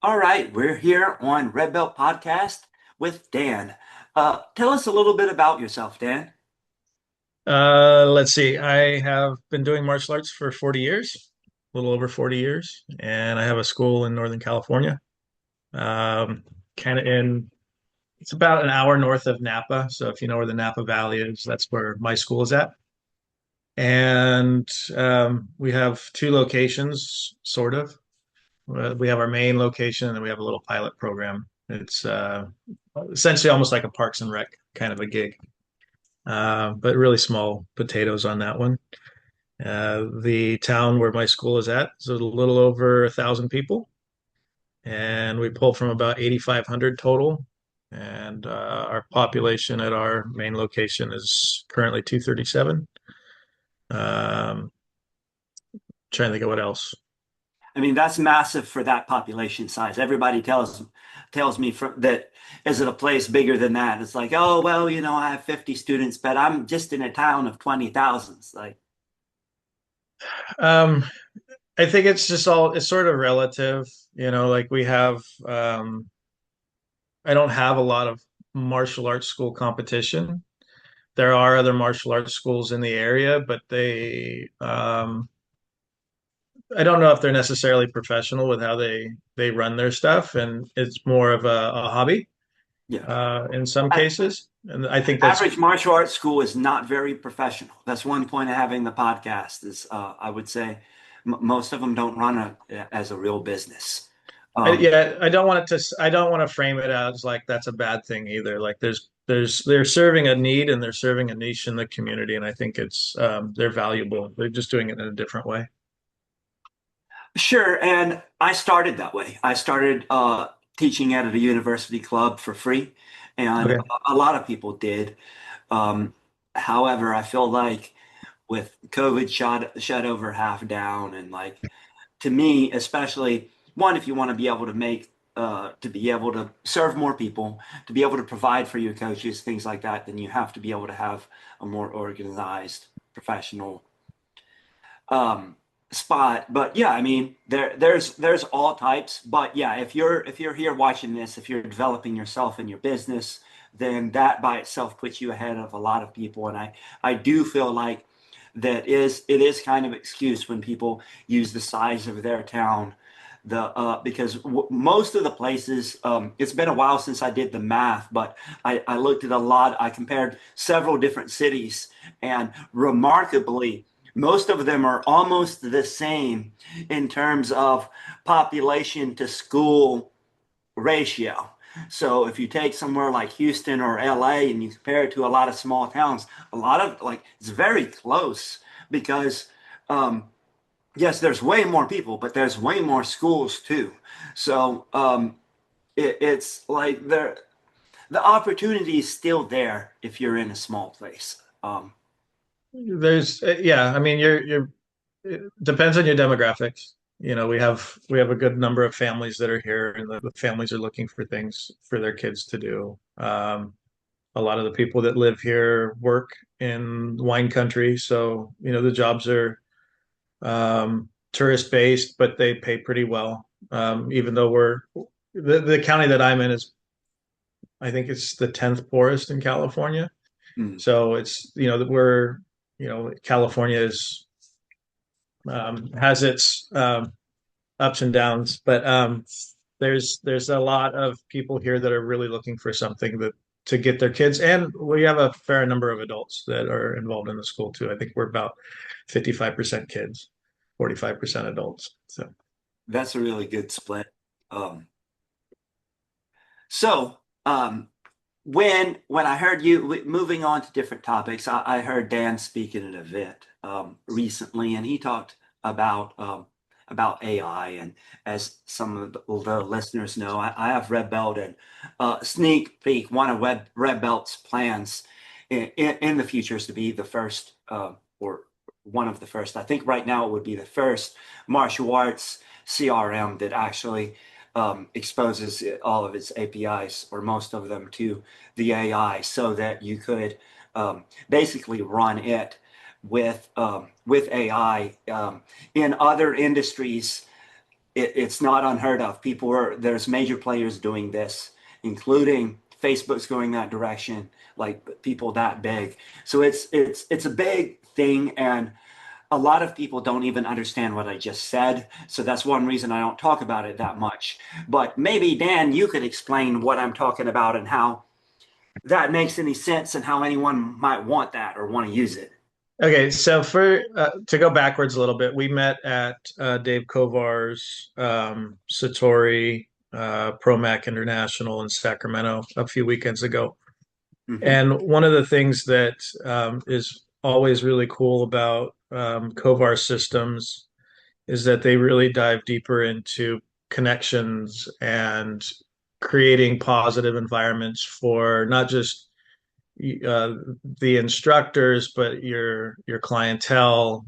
All right, we're here on Red Belt Podcast with Dan. Tell us a little bit about yourself, Dan. Let's see. I have been doing martial arts for 40 years, a little over 40 years, and I have a school in Northern California. Um, kind of it's about an hour north of Napa. So if you know where the Napa Valley is, that's where my school is at. And we have two locations, sort of. We have our main location, and then we have a little pilot program. It's essentially almost like a Parks and Rec kind of a gig, but really small potatoes on that one. The town where my school is at is a little over 1,000 people, and we pull from about 8,500 total. And our population at our main location is currently 237. Um, Trying to think of what else. I mean, that's massive for that population size. Everybody tells me that is it a place bigger than that? It's like, oh well, I have 50 students, but I'm just in a town of 20,000. It's like, Um, I think it's sort of relative, like we have, I don't have a lot of martial arts school competition. There are other martial arts schools in the area, but I don't know if they're necessarily professional with how they run their stuff, and it's more of a hobby yeah. in some A- cases. And I think that's Average martial arts school is not very professional. That's one point of having the podcast is I would say most of them don't run as a real business. Um, yeah. I don't want to frame it as like that's a bad thing either. Like they're serving a need and they're serving a niche in the community, and I think they're valuable. They're just doing it in a different way. Sure, and I started that way. I started teaching at a university club for free, and Okay. a lot of people did. Um, However, I feel like with COVID shut over half down, and like to me, especially one, if you want to be able to to be able to serve more people, to be able to provide for your coaches, things like that, then you have to be able to have a more organized, professional um, spot. But yeah, I mean, there's all types. But yeah, if you're here watching this, if you're developing yourself in your business, then that by itself puts you ahead of a lot of people. And I do feel like it is kind of excuse when people use the size of their town. Because most of the places, it's been a while since I did the math, but I looked at a lot. I compared several different cities, and remarkably, most of them are almost the same in terms of population to school ratio. So if you take somewhere like Houston or LA and you compare it to a lot of small towns, a lot of like it's very close because um, yes, there's way more people, but there's way more schools too. So it's like the opportunity is still there if you're in a small place. Yeah. I mean, it depends on your demographics. We have a good number of families that are here, and the families are looking for things for their kids to do. A lot of the people that live here work in wine country, so the jobs are tourist based, but they pay pretty well. Even though the county that I'm in is, I think it's the 10th poorest in California. Mm. So it's that California is has its ups and downs, but there's a lot of people here that are really looking for something that to get their kids, and we have a fair number of adults that are involved in the school too. I think we're about 55% kids, 45% adults. So That's a really good split. Um, so um, when I heard you moving on to different topics, I heard Dan speak at an event recently, and he talked about AI. And as some of the listeners know, I have Red Belt and sneak peek. One of Red Belt's plans in the future is to be the first or one of the first. I think right now it would be the first martial arts CRM that actually exposes all of its APIs or most of them to the AI so that you could basically run it with AI in other industries. It's not unheard of. There's major players doing this, including Facebook's going that direction, like people that big. So it's a big thing, and a lot of people don't even understand what I just said. So that's one reason I don't talk about it that much. But maybe Dan, you could explain what I'm talking about and how that makes any sense and how anyone might want that or want to use it. Okay, so for to go backwards a little bit, we met at Dave Kovar's Satori ProMac International in Sacramento a few weekends ago. Hmm. And one of the things that is always really cool about Kovar systems is that they really dive deeper into connections and creating positive environments for not just uh, the instructors, but your clientele.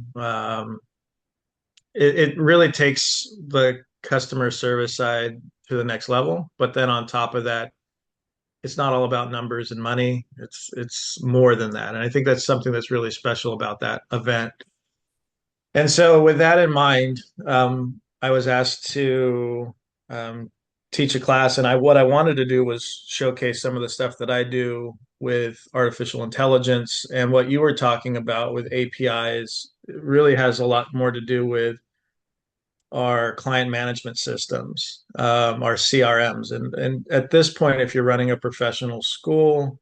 It really takes the customer service side to the next level. But then on top of that, it's not all about numbers and money. It's more than that, and I think that's something that's really special about that event. And so, with that in mind, I was asked to teach a class, and I what I wanted to do was showcase some of the stuff that I do with artificial intelligence, and what you were talking about with APIs really has a lot more to do with our client management systems, our CRMs, and at this point, if you're running a professional school,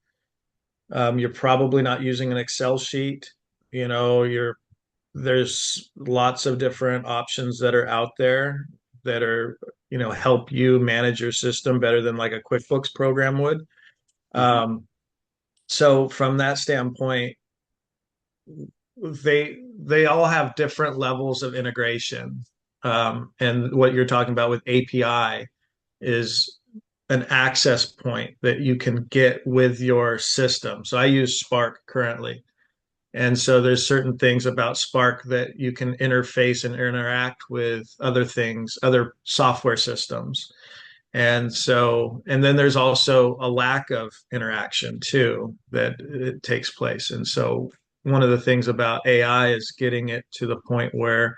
you're probably not using an Excel sheet. You know, there's lots of different options that are out there that are, help you manage your system better than like a QuickBooks program would. Hmm. So from that standpoint, they all have different levels of integration. And what you're talking about with API is an access point that you can get with your system. So I use Spark currently. And so there's certain things about Spark that you can interface and interact with other things, other software systems. And then there's also a lack of interaction too that it takes place. And so one of the things about AI is getting it to the point where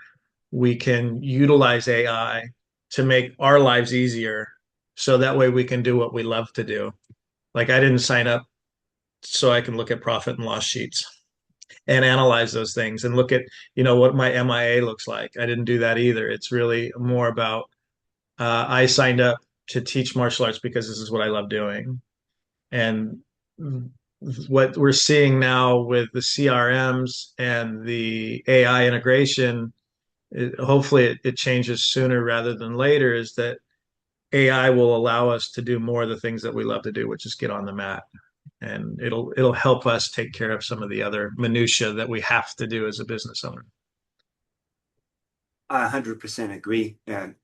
we can utilize AI to make our lives easier. So that way we can do what we love to do. Like I didn't sign up so I can look at profit and loss sheets and analyze those things and look at, what my MIA looks like. I didn't do that either. It's really more about I signed up to teach martial arts because this is what I love doing. And what we're seeing now with the CRMs and the AI integration, hopefully it changes sooner rather than later, is that AI will allow us to do more of the things that we love to do, which is get on the mat. And it'll help us take care of some of the other minutia that we have to do as a business owner. I 100% agree, and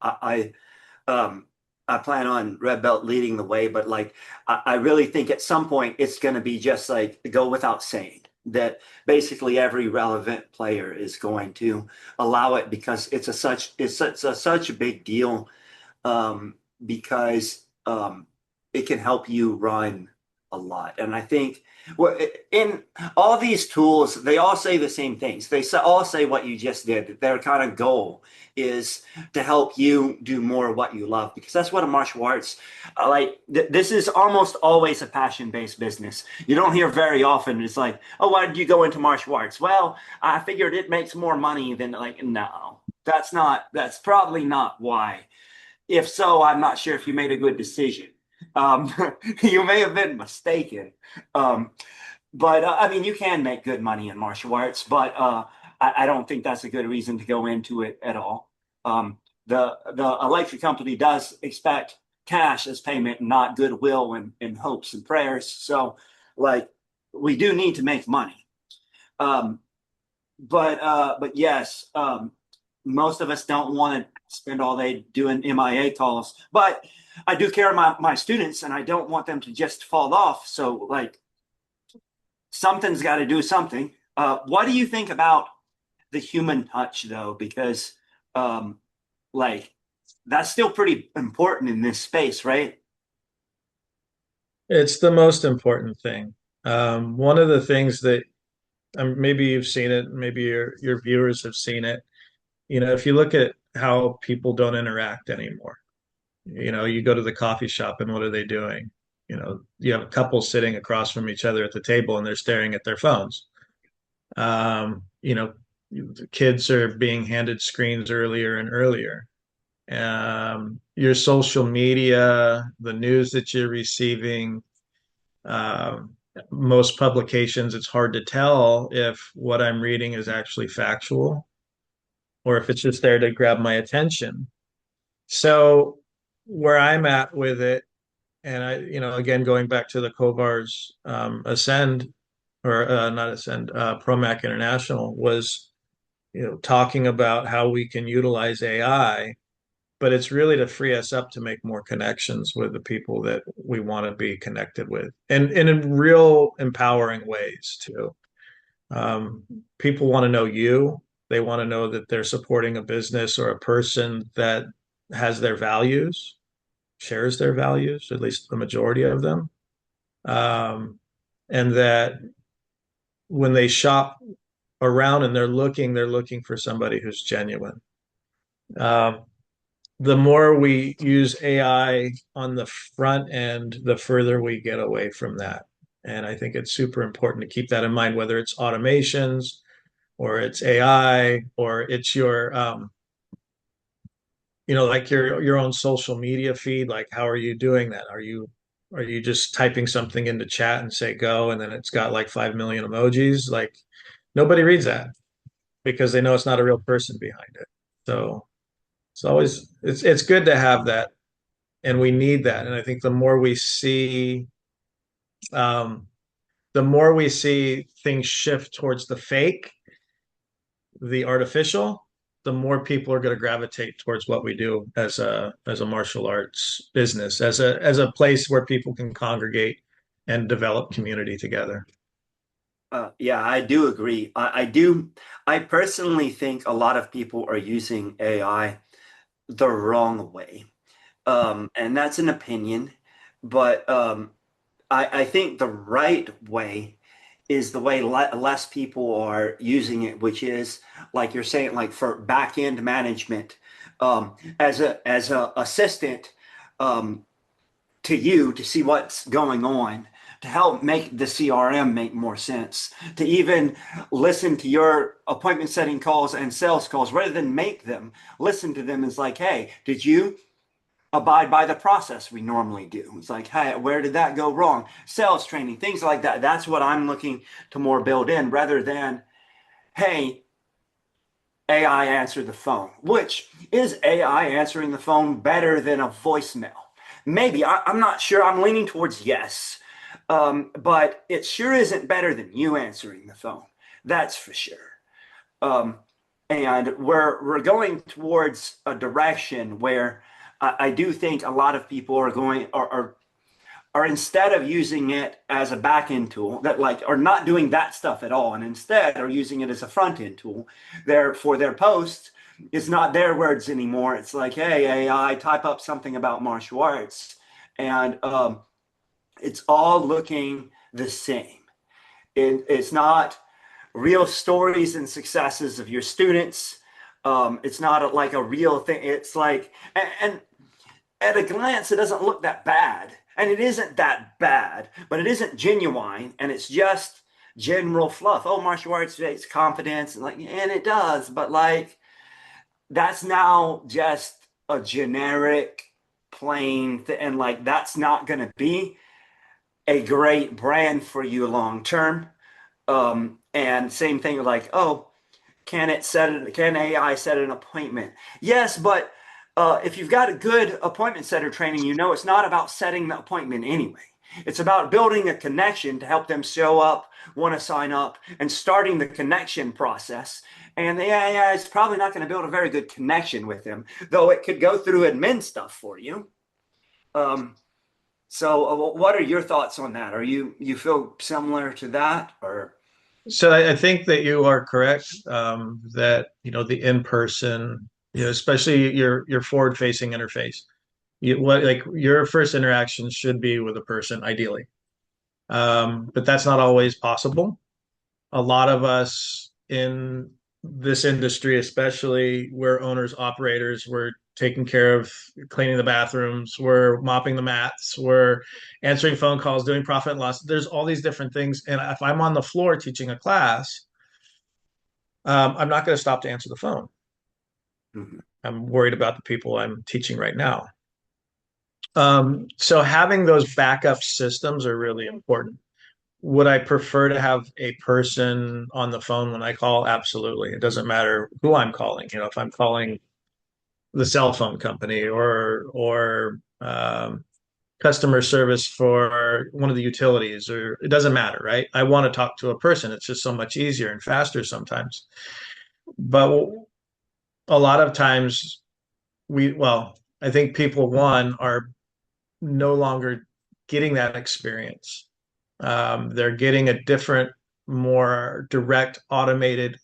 um, I plan on Red Belt leading the way, but like I really think at some point it's going to be just like go without saying that basically every relevant player is going to allow it because it's such a big deal, um, because it can help you run a lot. And I think well, in all these tools, they all say the same things. All say what you just did. Their kind of goal is to help you do more of what you love, because that's what a martial arts like. This is almost always a passion-based business. You don't hear very often. It's like, oh, why did you go into martial arts? Well, I figured it makes more money than like. No, that's not. That's probably not why. If so, I'm not sure if you made a good decision. Um, you may have been mistaken. Um, but I mean, you can make good money in martial arts, but I don't think that's a good reason to go into it at all. The electric company does expect cash as payment, not goodwill and hopes and prayers. So, like, we do need to make money. Um, but yes, most of us don't want to spend all day doing MIA calls. But I do care about my students, and I don't want them to just fall off. So like something's got to do something. What do you think about the human touch though? Because um, like that's still pretty important in this space, right? It's the most important thing. One of the things that maybe you've seen it, maybe your viewers have seen it. If you look at how people don't interact anymore. You go to the coffee shop and what are they doing? You have a couple sitting across from each other at the table and they're staring at their phones. Um, you know, Kids are being handed screens earlier and earlier. Your social media, the news that you're receiving, um, most publications, it's hard to tell if what I'm reading is actually factual or if it's just there to grab my attention. So where I'm at with it, and again, going back to the Kovar's Ascend or not Ascend, Promac International was, talking about how we can utilize AI, but it's really to free us up to make more connections with the people that we want to be connected with, and in real empowering ways too. Um, People want to know you. They want to know that they're supporting a business or a person that has their values, shares their values, at least the majority of them. And that when they shop around and they're looking for somebody who's genuine. Um, the more we use AI on the front end, the further we get away from that. And I think it's super important to keep that in mind, whether it's automations or it's AI or it's like your own social media feed. Like, how are you doing that? Are you just typing something into chat and say go, and then it's got like 5 million emojis? Like, nobody reads that because they know it's not a real person behind it. So it's good to have that, and we need that. And I think um, the more we see things shift towards the fake, the artificial, the more people are going to gravitate towards what we do as a martial arts business, as a place where people can congregate and develop community together. Yeah, I do agree. I do. I personally think a lot of people are using AI the wrong way. And that's an opinion, but I think the right way is the way less people are using it, which is like you're saying, like for back end management, as a assistant um, to you to see what's going on, to help make the CRM make more sense, to even listen to your appointment setting calls and sales calls rather than make them. Listen to them as like, hey, did you abide by the process we normally do? It's like, hey, where did that go wrong? Sales training, things like that. That's what I'm looking to more build in rather than, hey, AI answer the phone. Which is AI answering the phone better than a voicemail? Maybe. I'm not sure. I'm leaning towards yes. But it sure isn't better than you answering the phone. That's for sure. Um, and we're going towards a direction where I do think a lot of people are going are instead of using it as a back end tool that like are not doing that stuff at all, and instead are using it as a front end tool. There for their posts, it's not their words anymore. It's like, hey, AI, type up something about martial arts, and it's all looking the same. It's not real stories and successes of your students. It's not like a real thing. It's like, and at a glance, it doesn't look that bad. And it isn't that bad, but it isn't genuine. And it's just general fluff. Oh, martial arts takes confidence. And it does. But like, that's now just a generic, plain thing. And like, that's not going to be a great brand for you long term. And same thing like, oh, can AI set an appointment? Yes, but if you've got a good appointment setter training, you know it's not about setting the appointment anyway. It's about building a connection to help them show up, want to sign up, and starting the connection process. And the AI is probably not going to build a very good connection with them, though it could go through admin stuff for you. Um, so, what are your thoughts on that? Are you feel similar to that, or So I think that you are correct, that the in-person, especially your forward-facing interface. Like your first interaction should be with a person, ideally. But that's not always possible. A lot of us in this industry, especially where owners, operators were taking care of cleaning the bathrooms, we're mopping the mats, we're answering phone calls, doing profit and loss. There's all these different things. And if I'm on the floor teaching a class, I'm not going to stop to answer the phone. Mhm. I'm worried about the people I'm teaching right now. So having those backup systems are really important. Would I prefer to have a person on the phone when I call? Absolutely. It doesn't matter who I'm calling. You know, if I'm calling the cell phone company or customer service for one of the utilities, or it doesn't matter, right? I want to talk to a person. It's just so much easier and faster sometimes. But a lot of times I think people, one, are no longer getting that experience. They're getting a different, more direct, automated,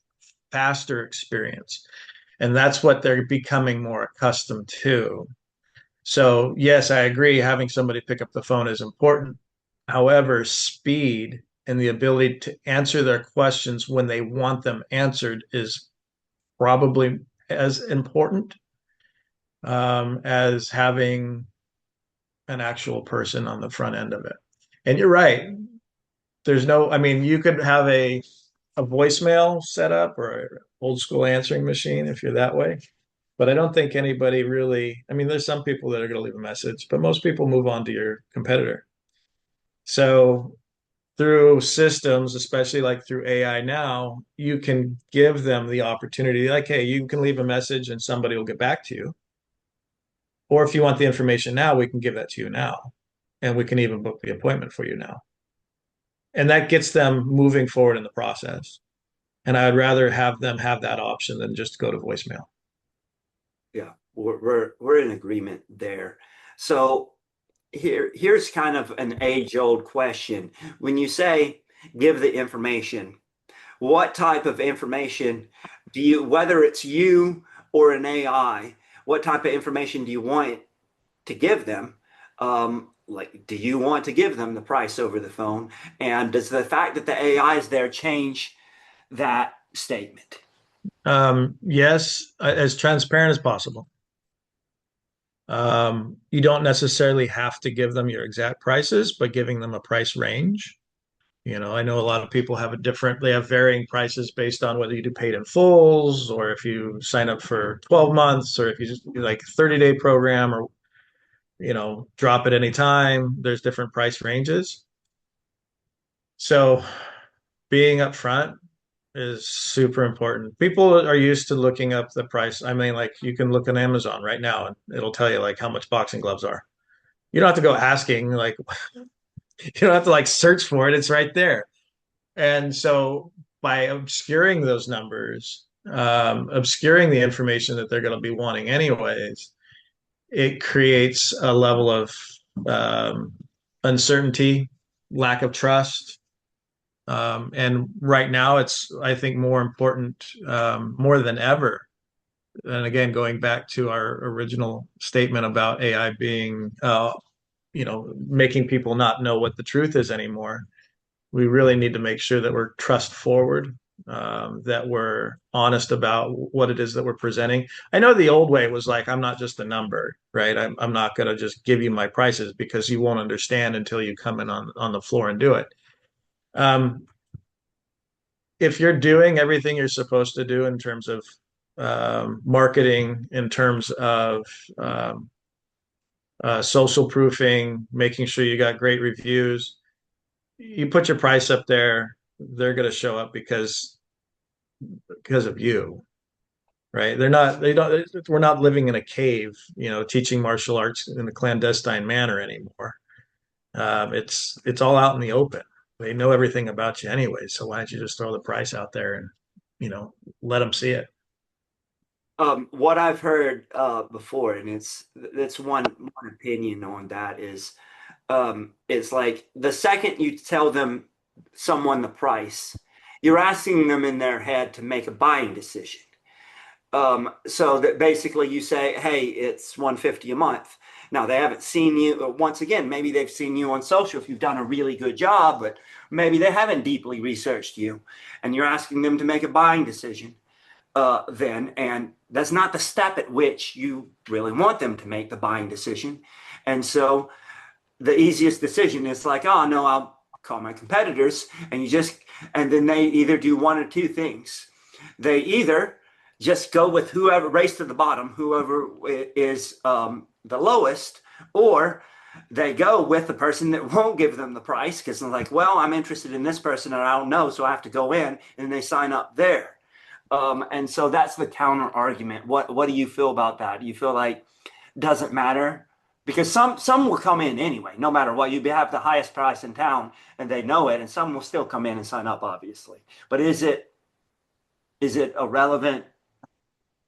faster experience. And that's what they're becoming more accustomed to. So, yes, I agree. Having somebody pick up the phone is important. However, speed and the ability to answer their questions when they want them answered is probably as important as having an actual person on the front end of it. And you're right. There's no, I mean, you could have a voicemail set up or an old school answering machine if you're that way. But I don't think anybody really, I mean, there's some people that are going to leave a message, but most people move on to your competitor. So through systems, especially like through AI now, you can give them the opportunity, like, hey, you can leave a message and somebody will get back to you. Or if you want the information now, we can give that to you now. And we can even book the appointment for you now. And that gets them moving forward in the process. And I'd rather have them have that option than just go to voicemail. Yeah, we're in agreement there. So here's kind of an age-old question. When you say give the information, what type of information do you, whether it's you or an AI, what type of information do you want to give them? Like, do you want to give them the price over the phone? And does the fact that the AI is there change that statement? Yes, as transparent as possible. You don't necessarily have to give them your exact prices, but giving them a price range. You know, I know a lot of people have they have varying prices based on whether you do paid in fulls or if you sign up for 12 months or if you just do like a 30-day program or, drop at any time. There's different price ranges. So being upfront is super important. People are used to looking up the price. I mean, like you can look on Amazon right now and it'll tell you like how much boxing gloves are. You don't have to go asking, like you don't have to like search for it. It's right there. And so by obscuring those numbers, obscuring the information that they're going to be wanting anyways, it creates a level of um, uncertainty, lack of trust. And right now, it's, I think, more important, more than ever. And again, going back to our original statement about AI being, making people not know what the truth is anymore, we really need to make sure that we're trust forward, that we're honest about what it is that we're presenting. I know the old way was like, I'm not just a number, right? I'm not going to just give you my prices because you won't understand until you come in on the floor and do it. Um, if you're doing everything you're supposed to do in terms of marketing, in terms of um, social proofing, making sure you got great reviews, you put your price up there, they're going to show up because of you, right? They don't, we're not living in a cave, teaching martial arts in a clandestine manner anymore. It's all out in the open. They know everything about you anyway. So why don't you just throw the price out there and, you know, let them see it? What I've heard before, and it's one opinion on that is, it's like the second you tell them someone the price, you're asking them in their head to make a buying decision. So that basically you say, hey, it's 150 a month. Now they haven't seen you. Once again, maybe they've seen you on social if you've done a really good job, but maybe they haven't deeply researched you, and you're asking them to make a buying decision. then, and that's not the step at which you really want them to make the buying decision. And so the easiest decision is like, oh no, I'll call my competitors, and and then they either do one or two things. They either just go with whoever, race to the bottom, whoever is the lowest, or they go with the person that won't give them the price because they're like, well, I'm interested in this person and I don't know, so I have to go in, and they sign up there. And so that's the counter argument. What do you feel about that? Do you feel like it doesn't matter? Because some will come in anyway, no matter what. You have the highest price in town and they know it, and some will still come in and sign up, obviously. But is it a relevant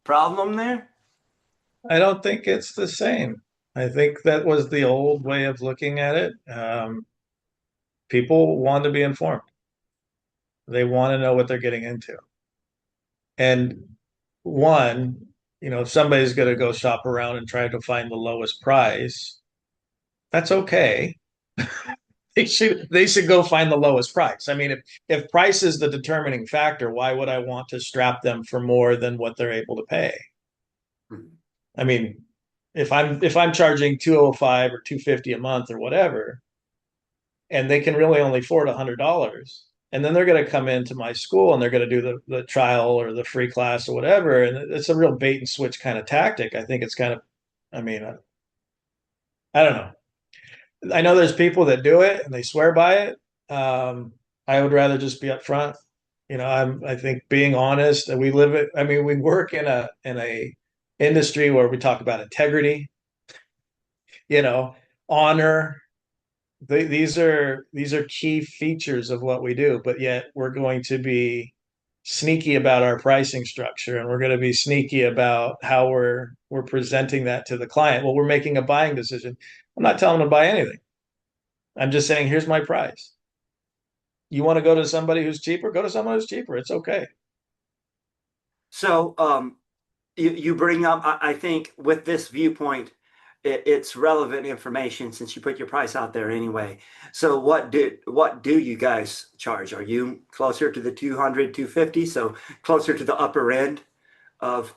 problem there? I don't think it's the same. I think that was the old way of looking at it. People want to be informed. They want to know what they're getting into. And one, if somebody's going to go shop around and try to find the lowest price, that's okay. They should go find the lowest price. I mean, if price is the determining factor, why would I want to strap them for more than what they're able to pay? Mhm. I mean, if I'm charging 205 or 250 a month or whatever, and they can really only afford $100, and then they're going to come into my school and they're going to do the trial or the free class or whatever, and it's a real bait and switch kind of tactic. I think it's kind of, I mean, I don't know. I know there's people that do it and they swear by it. I would rather just be upfront. I think being honest, and we live it. I mean, we work in a industry where we talk about integrity, you know, honor. These are key features of what we do, but yet we're going to be sneaky about our pricing structure, and we're going to be sneaky about how we're presenting that to the client. Well, we're making a buying decision. I'm not telling them to buy anything. I'm just saying, here's my price. You want to go to somebody who's cheaper? Go to someone who's cheaper. It's okay. So you bring up, I think, with this viewpoint, it's relevant information since you put your price out there anyway. So what do you guys charge? Are you closer to the 200, 250? So closer to the upper end of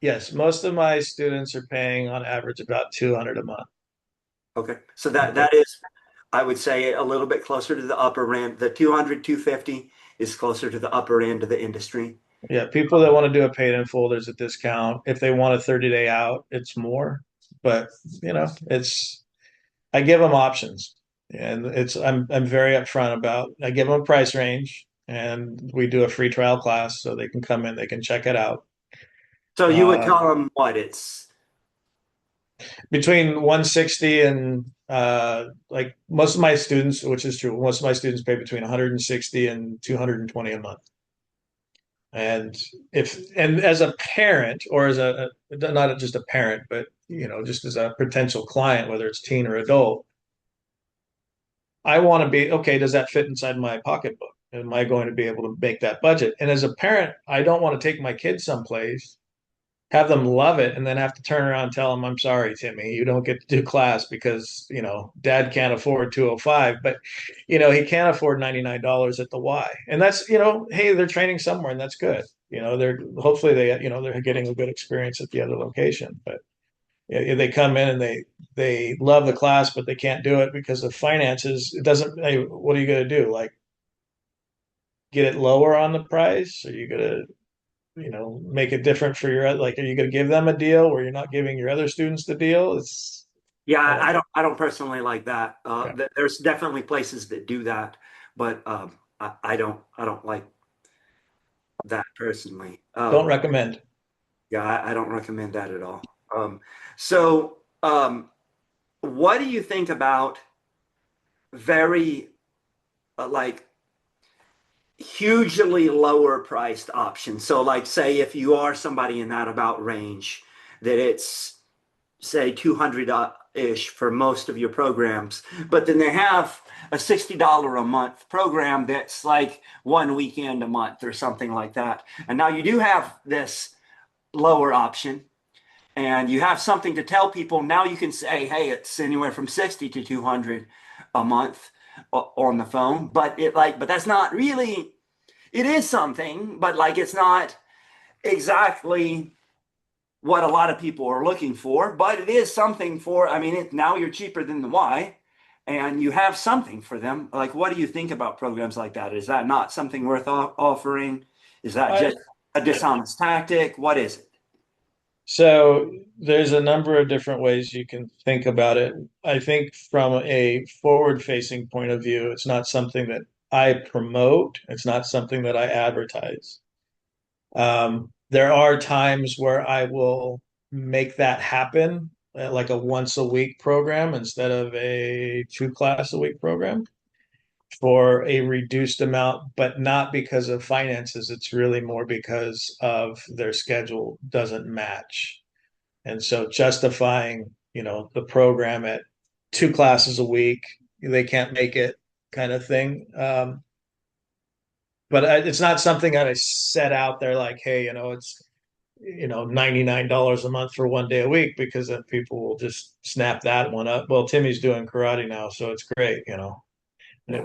Yes, most of my students are paying on average about 200 a month. okay. So that is, I would say, a little bit closer to the upper end. The 200, 250 is closer to the upper end of the industry. Yeah, people that want to do a paid in full, there's a discount. If they want a 30-day out, it's more. But it's I give them options, and I'm very upfront about. I give them a price range, and we do a free trial class so they can come in, they can check it out. So you would Uh, tell them what it's Between 160 and like most of my students, which is true, most of my students pay between 160 and 220 a month. And as a parent, or as a not just a parent, but just as a potential client, whether it's teen or adult, I want to be okay. Does that fit inside my pocketbook? Am I going to be able to make that budget? And as a parent, I don't want to take my kids someplace, have them love it, and then have to turn around and tell them, I'm sorry, Timmy, you don't get to do class because, dad can't afford 205, but, he can't afford $99 at the Y. And that's, hey, they're training somewhere and that's good. They're hopefully they're getting a good experience at the other location. But yeah, they come in and they love the class, but they can't do it because of finances. It doesn't, hey, what are you going to do? Like get it lower on the price? Are you going to make it different for like, are you going to give them a deal where you're not giving your other students the deal? It's, yeah, I don't, I don't personally like that. yeah, There's definitely places that do that, but I don't like that personally. don't recommend. Yeah, I don't recommend that at all. So what do you think about very like hugely lower priced options? So like say if you are somebody in that about range, that it's say 200 ish for most of your programs, but then they have a $60 a month program that's like one weekend a month or something like that. And now you do have this lower option and you have something to tell people. Now you can say, hey, it's anywhere from 60 to 200 a month on the phone, but that's not really, it is something, but like it's not exactly what a lot of people are looking for, but it is something for, I mean, now you're cheaper than the Y and you have something for them. Like, what do you think about programs like that? Is that not something worth offering? Is that I, just a dishonest tactic? What is it? so there's a number of different ways you can think about it. I think from a forward-facing point of view, it's not something that I promote. It's not something that I advertise. There are times where I will make that happen, like a once a week program instead of a two class a week program for a reduced amount, but not because of finances. It's really more because of their schedule doesn't match. And so justifying, the program at two classes a week, they can't make it kind of thing. But it's not something that I set out there like, hey, it's $99 a month for one day a week because then people will just snap that one up. Well, Timmy's doing karate now, so it's great. And, Yeah.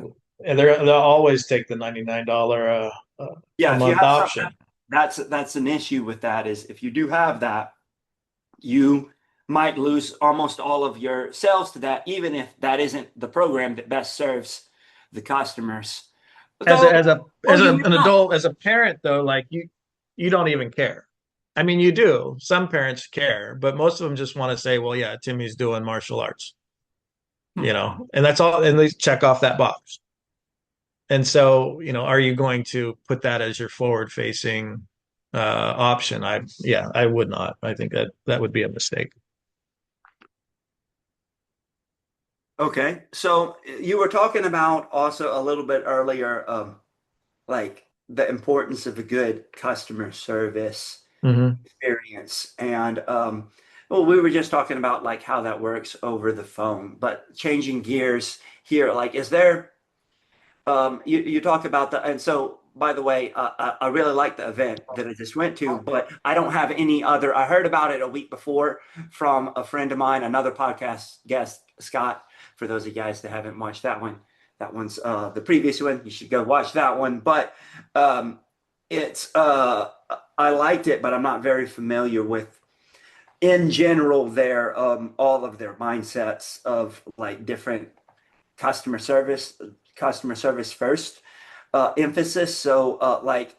they'll always take the $99 a Yeah, if you month have some, option. that's an issue with that is if you do have that, you might lose almost all of your sales to that, even if that isn't the program that best serves the customers. As a Though, as a or as a, you may an not. adult, as a parent though, like you don't even care. I mean, you do. Some parents care, but most of them just want to say, well, yeah, Timmy's doing martial arts, Hmm. and that's all, and they check off that box. And so, are you going to put that as your forward facing option? Yeah, I would not. I think that would be a mistake. Okay, so you were talking about also a little bit earlier, like the importance of a good customer service Hmm. experience, and well, we were just talking about like how that works over the phone, but changing gears here, like, is there you talk about the, and so by the way, I really like the event that I just went to, but I don't have any other. I heard about it a week before from a friend of mine, another podcast guest, Scott. For those of you guys that haven't watched that one, that one's the previous one. You should go watch that one. But um, it's I liked it, but I'm not very familiar with in general their all of their mindsets of like different customer service, customer service first emphasis. So, like,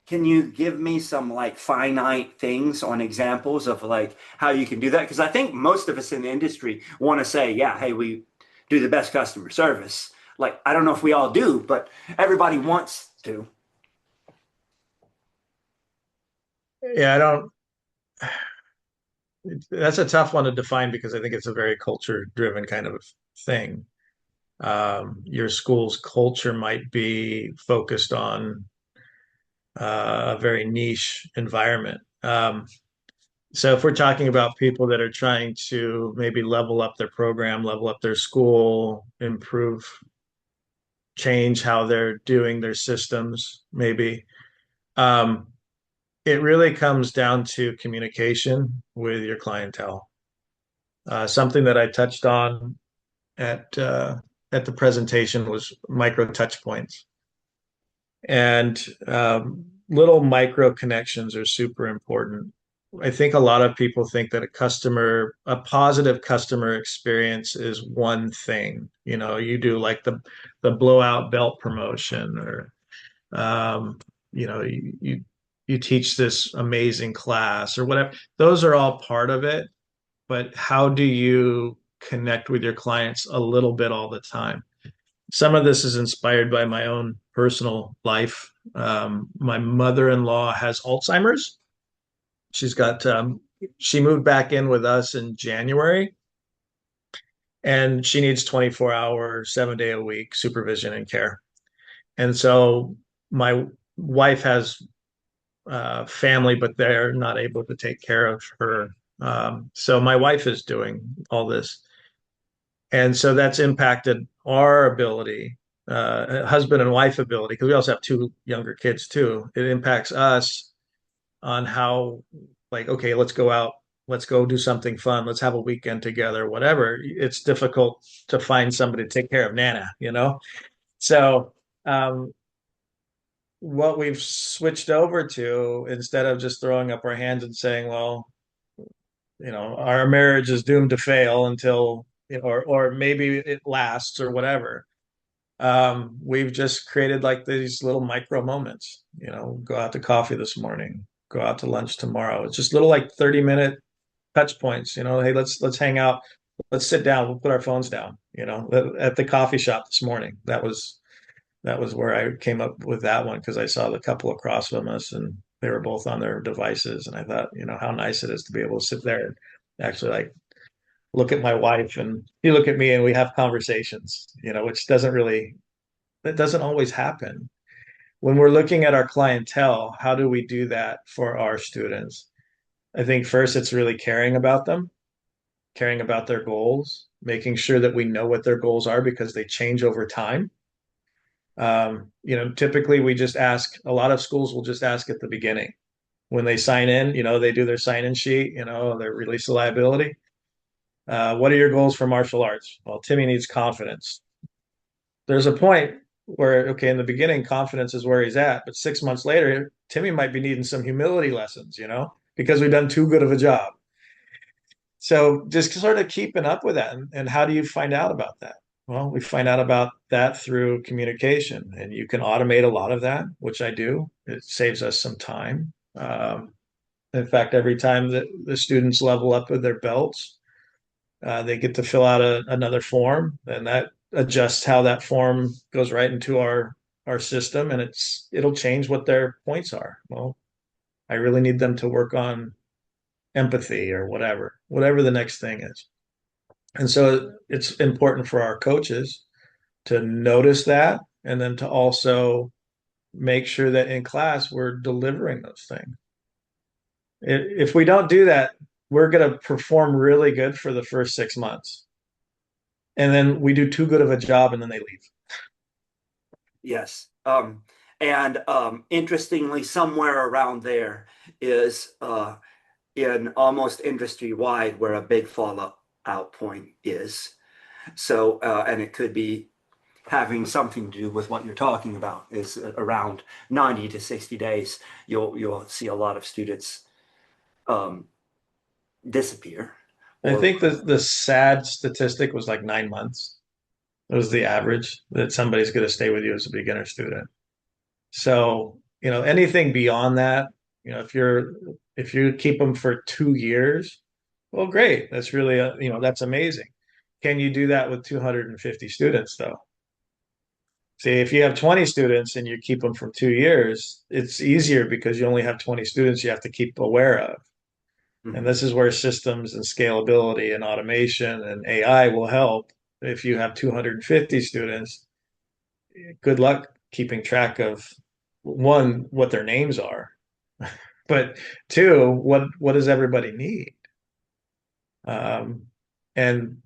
can you give me some like finite things on examples of like how you can do that? Because I think most of us in the industry want to say, yeah, hey, we do the best customer service. Like, I don't know if we all do, but everybody wants to. Yeah, I don't. That's a tough one to define because I think it's a very culture driven kind of thing. Your school's culture might be focused on a very niche environment. So if we're talking about people that are trying to maybe level up their program, level up their school, improve, change how they're doing their systems, maybe, um, it really comes down to communication with your clientele. Something that I touched on at uh, at the presentation was micro touch points. And little micro connections are super important. I think a lot of people think that a positive customer experience is one thing. You do like the blowout belt promotion, or um, you teach this amazing class or whatever. Those are all part of it, but how do you connect with your clients a little bit all the time? Some of this is inspired by my own personal life. My mother-in-law has Alzheimer's. She's got, she moved back in with us in January, and she needs 24-hour, 7 day a week supervision and care. And so my wife has family, but they're not able to take care of her. So my wife is doing all this. And so that's impacted our ability, husband and wife ability, because we also have two younger kids too. It impacts us on how, like, okay, let's go out, let's go do something fun, let's have a weekend together, whatever. It's difficult to find somebody to take care of Nana. So um, what we've switched over to, instead of just throwing up our hands and saying, well, our marriage is doomed to fail until, or maybe it lasts or whatever. We've just created like these little micro moments, go out to coffee this morning, go out to lunch tomorrow. It's just little like 30-minute touch points, hey, let's hang out. Let's sit down. We'll put our phones down, at the coffee shop this morning. That was where I came up with that one because I saw the couple across from us and they were both on their devices. And I thought, how nice it is to be able to sit there and actually like look at my wife and you look at me and we have conversations, which that doesn't always happen. When we're looking at our clientele, how do we do that for our students? I think first it's really caring about them, caring about their goals, making sure that we know what their goals are because they change over time. Typically we just ask, a lot of schools will just ask at the beginning when they sign in, they do their sign in sheet, their release of liability. What are your goals for martial arts? Well, Timmy needs confidence. There's a point where, okay, in the beginning, confidence is where he's at, but 6 months later, Timmy might be needing some humility lessons, because we've done too good of a job. So just sort of keeping up with that. And how do you find out about that? Well, we find out about that through communication, and you can automate a lot of that, which I do. It saves us some time. In fact, every time that the students level up with their belts, they get to fill out another form, and that adjusts how that form goes right into our system, and it'll change what their points are. Well, I really need them to work on empathy or whatever the next thing is. And so it's important for our coaches to notice that and then to also make sure that in class we're delivering those things. If we don't do that, we're going to perform really good for the first 6 months. And then we do too good of a job and then they leave. Yes. And interestingly, somewhere around there is in almost industry wide where a big fallout point is. So, and it could be having something to do with what you're talking about is around 90 to 60 days, you'll see a lot of students um, disappear I or think the sad statistic was like 9 months. It was the average that somebody's going to stay with you as a beginner student. So, anything beyond that, if you keep them for 2 years, well, great. That's really that's amazing. Can you do that with 250 students though? See, if you have 20 students and you keep them for 2 years, it's easier because you only have 20 students you have to keep aware of. And Mhm. this is where systems and scalability and automation and AI will help. If you have 250 students, good luck keeping track of one, what their names are, but two, what does everybody need? And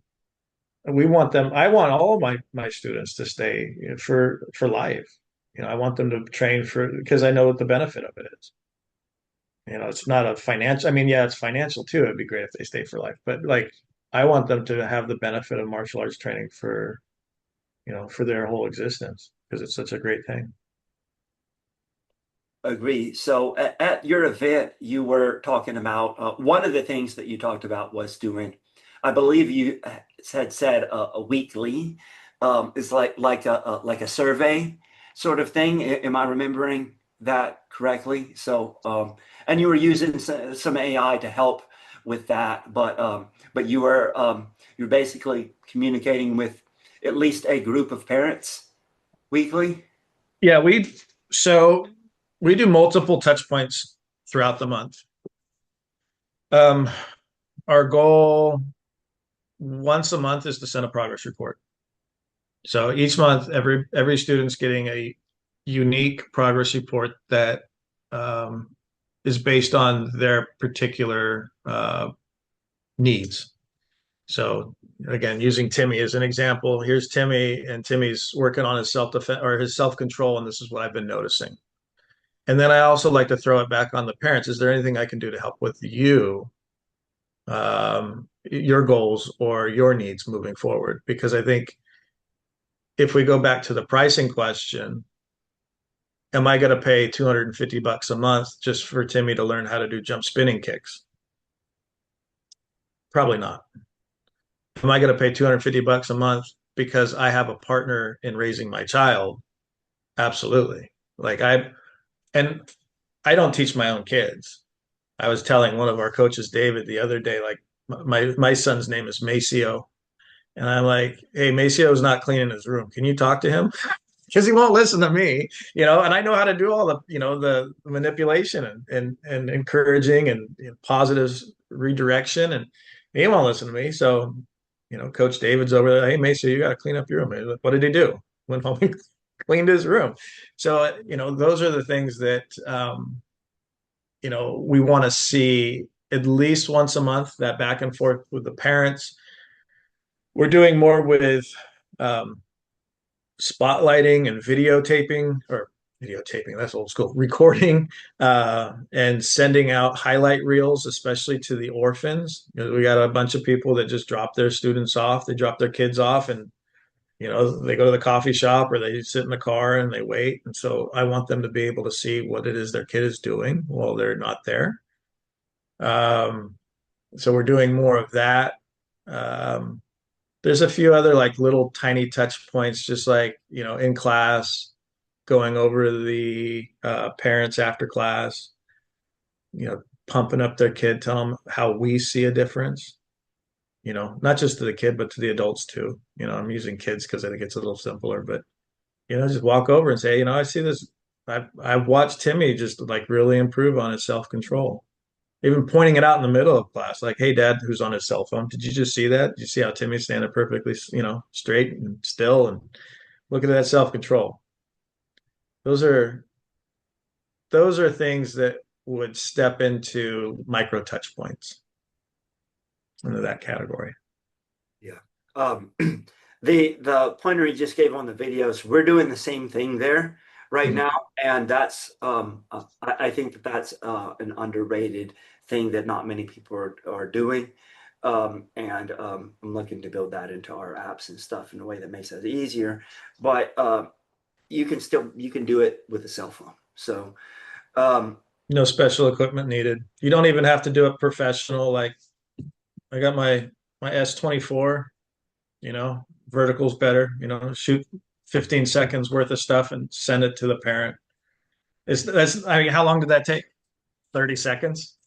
we want them. I want all of my students to stay for life. I want them to train for because I know what the benefit of it is. It's not a financial. I mean, yeah, it's financial too. It'd be great if they stay for life, but like I want them to have the benefit of martial arts training for their whole existence because it's such a great thing. Agree. So at your event, you were talking about one of the things that you talked about was doing, I believe you had said a weekly is like a survey sort of thing. Am I remembering that correctly? So and you were using some AI to help with that, but you're basically communicating with at least a group of parents weekly. Yeah, so we do multiple touch points throughout the month. Um, our goal once a month is to send a progress report. So each month, every student's getting a unique progress report that is based on their particular needs. So again, using Timmy as an example, here's Timmy, and Timmy's working on his self-defense or his self-control, and this is what I've been noticing. And then I also like to throw it back on the parents. Is there anything I can do to help with your goals or your needs moving forward? Because I think if we go back to the pricing question, am I going to pay $250 a month just for Timmy to learn how to do jump spinning kicks? Probably not. Am I going to pay $250 a month because I have a partner in raising my child? Absolutely. Like and I don't teach my own kids. I was telling one of our coaches, David, the other day, like my son's name is Maceo. And I'm like, hey, Maceo's not cleaning his room. Can you talk to him? Because he won't listen to me, and I know how to do all the, the manipulation and encouraging and positive redirection, and he won't listen to me. So, Coach David's over there. Hey, Maceo, you got to clean up your room. What did he do? Went home and cleaned his room. So, those are the things that, we want to see at least once a month, that back and forth with the parents. We're doing more with um, spotlighting and videotaping, that's old school, recording, and sending out highlight reels, especially to the orphans. We got a bunch of people that just drop their students off, they drop their kids off, and they go to the coffee shop or they sit in the car and they wait. And so I want them to be able to see what it is their kid is doing while they're not there. um, so we're doing more of that. um, there's a few other like little tiny touch points, just like, in class, going over the parents after class, pumping up their kid, tell them how we see a difference, not just to the kid, but to the adults too. I'm using kids because I think it's a little simpler, but, just walk over and say, I see this. I've watched Timmy just like really improve on his self-control. Even pointing it out in the middle of class, like, hey, dad, who's on his cell phone? Did you just see that? Did you see how Timmy's standing perfectly, straight and still and looking at that self-control? Those are those are things that would step into micro touch points into that category. Yeah. Um, the pointer you just gave on the videos, we're doing the same thing there right Mhm. now, and that's I think that that's an underrated thing that not many people are doing. And I'm looking to build that into our apps and stuff in a way that makes it easier. But you can do it with a cell phone. So um, No special equipment needed. You don't even have to do it professional. Like I got my S24, vertical's better, shoot 15 seconds worth of stuff and send it to the parent. I mean, how long did that take? 30 seconds?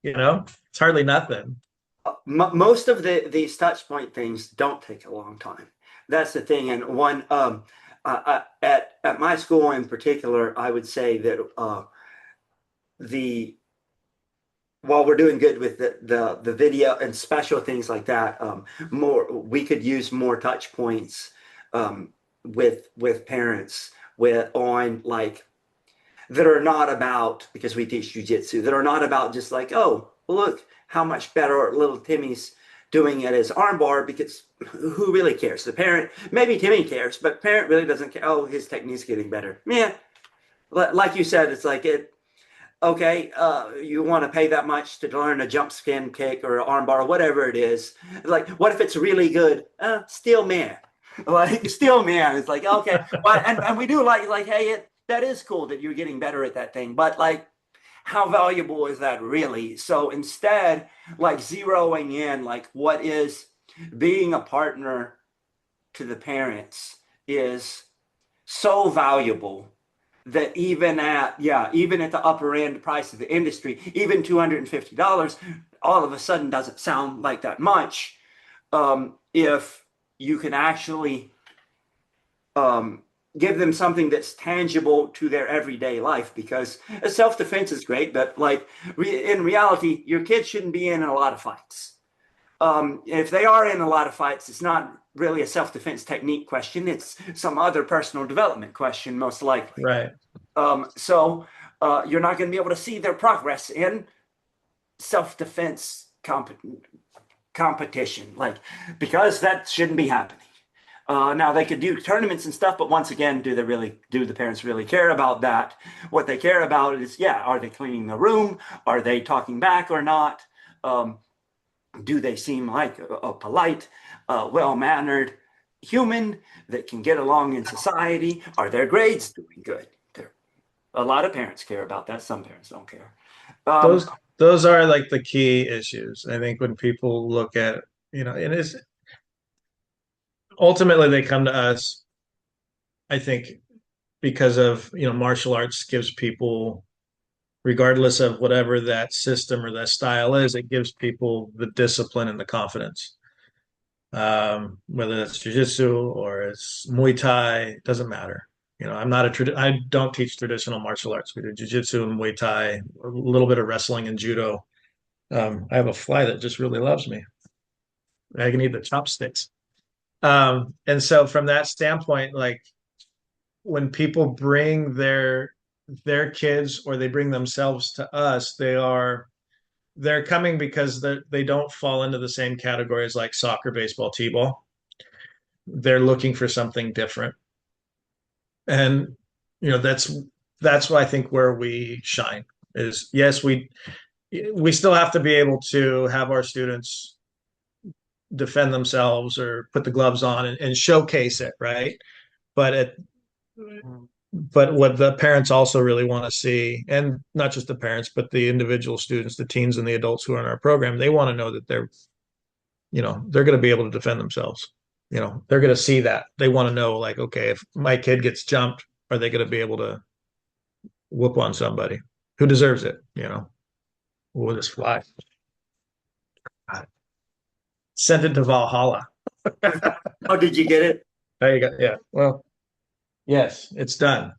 It's hardly nothing. most of these touch point things don't take a long time. That's the thing. And one at my school in particular, I would say that the while we're doing good with the video and special things like that, more we could use more touch points with parents with on like that are not about, because we teach jujitsu, that are not about just like, oh, look how much better little Timmy's doing at his armbar, because who really cares? The parent, maybe Timmy cares, but parent really doesn't care. Oh, his technique's getting better. Yeah, like you said, it's like it. Okay, you want to pay that much to learn a jump skin kick or an armbar or whatever it is. Like, what if it's really good? Still man. Like still man. It's like, okay, well, and we do like hey, that is cool that you're getting better at that thing, but like how valuable is that really? So instead, like zeroing in, like what is being a partner to the parents is so valuable that even at the upper end price of the industry, even $250 all of a sudden doesn't sound like that much, if you can actually um, give them something that's tangible to their everyday life. Because self-defense is great, but like in reality, your kids shouldn't be in a lot of fights. If they are in a lot of fights, it's not really a self-defense technique question. It's some other personal development question, most likely. Right. So you're not going to be able to see their progress in self-defense competition, like, because that shouldn't be happening. Now they could do tournaments and stuff, but once again, do the parents really care about that? What they care about is, yeah, are they cleaning the room? Are they talking back or not? Um, do they seem like a polite, well-mannered human that can get along in society? Are their grades doing good? A lot of parents care about that. Some parents don't care. Um, Those are like the key issues. I think when people look at, and it's ultimately they come to us, I think, because of, martial arts gives people, regardless of whatever that system or that style is, it gives people the discipline and the confidence. Whether it's jujitsu or it's Muay Thai, it doesn't matter. I don't teach traditional martial arts. We do jujitsu and Muay Thai, a little bit of wrestling and judo. I have a fly that just really loves me. I can eat the chopsticks. And so from that standpoint, like when people bring their kids or they bring themselves to us, they're coming because they don't fall into the same categories like soccer, baseball, t-ball. They're looking for something different, and that's why I think where we shine is, yes, we still have to be able to have our students defend themselves or put the gloves on and showcase it, right? But it but what the parents also really want to see, and not just the parents, but the individual students, the teens and the adults who are in our program, they want to know that they're going to be able to defend themselves. They're going to see that. They want to know, like, okay, if my kid gets jumped, are they going to be able to whoop on somebody who deserves it? With this fly, send it to Valhalla. oh, did you get it? There you go. Yeah. Well, yes, it's done.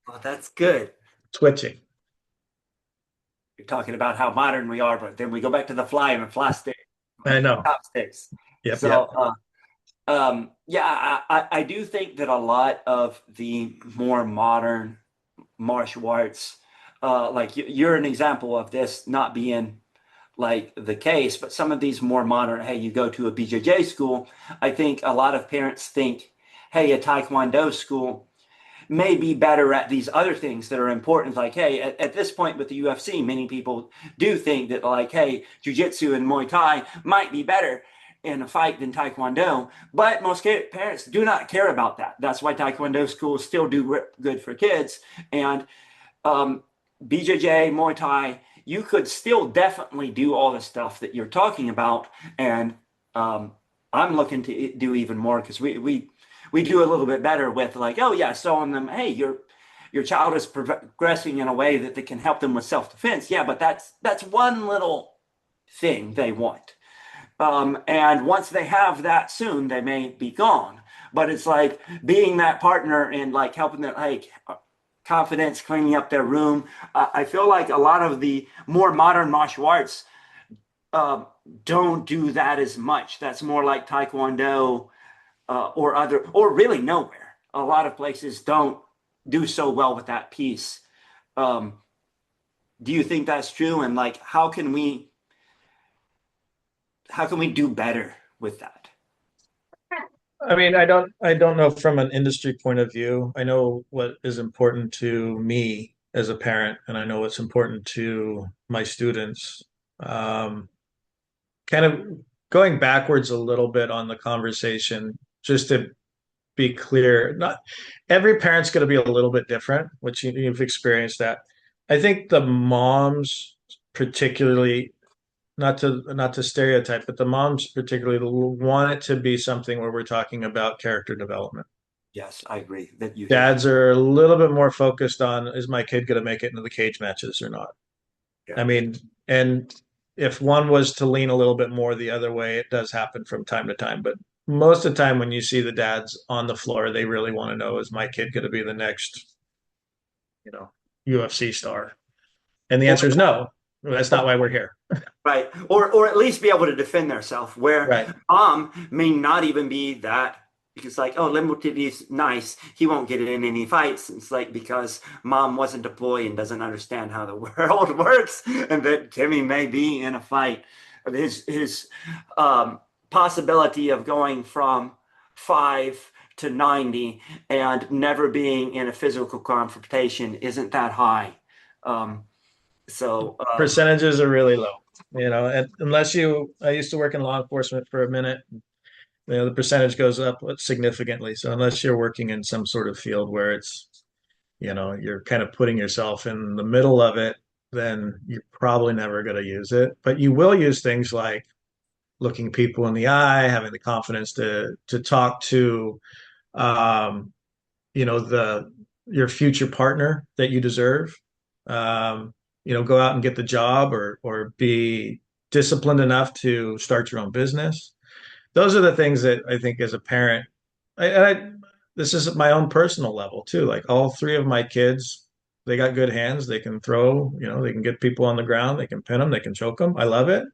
Oh, that's good. Twitching. You're talking about how modern we are, but then we go back to the fly and the fly stick, I know. chopsticks. Yep. So, Yep. yeah, I do think that a lot of the more modern martial arts, like you're an example of this not being like the case, but some of these more modern, hey, you go to a BJJ school, I think a lot of parents think, hey, a Taekwondo school may be better at these other things that are important. Like, hey, at this point with the UFC, many people do think that, like, hey, jiu-jitsu and Muay Thai might be better in a fight than Taekwondo. But most parents do not care about that. That's why Taekwondo schools still do good for kids. And um, BJJ, Muay Thai, you could still definitely do all the stuff that you're talking about. And um, I'm looking to do even more because we do a little bit better with, like, oh yeah, showing them, hey, your child is progressing in a way that they can help them with self-defense. Yeah, but that's one little thing they want. And once they have that, soon they may be gone. But it's like being that partner and like helping them, like confidence, cleaning up their room. I feel like a lot of the more modern martial arts uh, don't do that as much. That's more like Taekwondo or other, or really nowhere. A lot of places don't do so well with that piece. Um, do you think that's true? And like, how can we do better with that? I mean, I don't know from an industry point of view. I know what is important to me as a parent, and I know what's important to my students. Um, Kind of going backwards a little bit on the conversation, just to be clear, not every parent's going to be a little bit different, which you've experienced that. I think the moms, particularly, not to stereotype, but the moms particularly want it to be something where we're talking about character development. Yes, I agree that you hit. Dads are a little bit more focused on, is my kid going to make it into the cage matches or not? Yeah. I mean, and if one was to lean a little bit more the other way, it does happen from time to time. But most of the time, when you see the dads on the floor, they really want to know, is my kid going to be the next, you know, UFC star? And the Or, answer is no. That's not why we're here. right. Or at least be able to defend themselves, where Right. mom may not even be that, because like, oh, Limbo is nice. He won't get in any fights. It's like because mom wasn't deployed and doesn't understand how the world works, and that Timmy may be in a fight. His possibility of going from 5 to 90 and never being in a physical confrontation isn't that high. Um, so Percentages are really low. And I used to work in law enforcement for a minute. The percentage goes up significantly. So unless you're working in some sort of field where it's, you're kind of putting yourself in the middle of it, then you're probably never going to use it. But you will use things like looking people in the eye, having the confidence to talk to um, the your future partner that you deserve. Um, go out and get the job or be disciplined enough to start your own business. Those are the things that I think as a parent, I this is at my own personal level too. Like all three of my kids, they got good hands. They can throw, they can get people on the ground. They can pin them. They can choke them. I love it.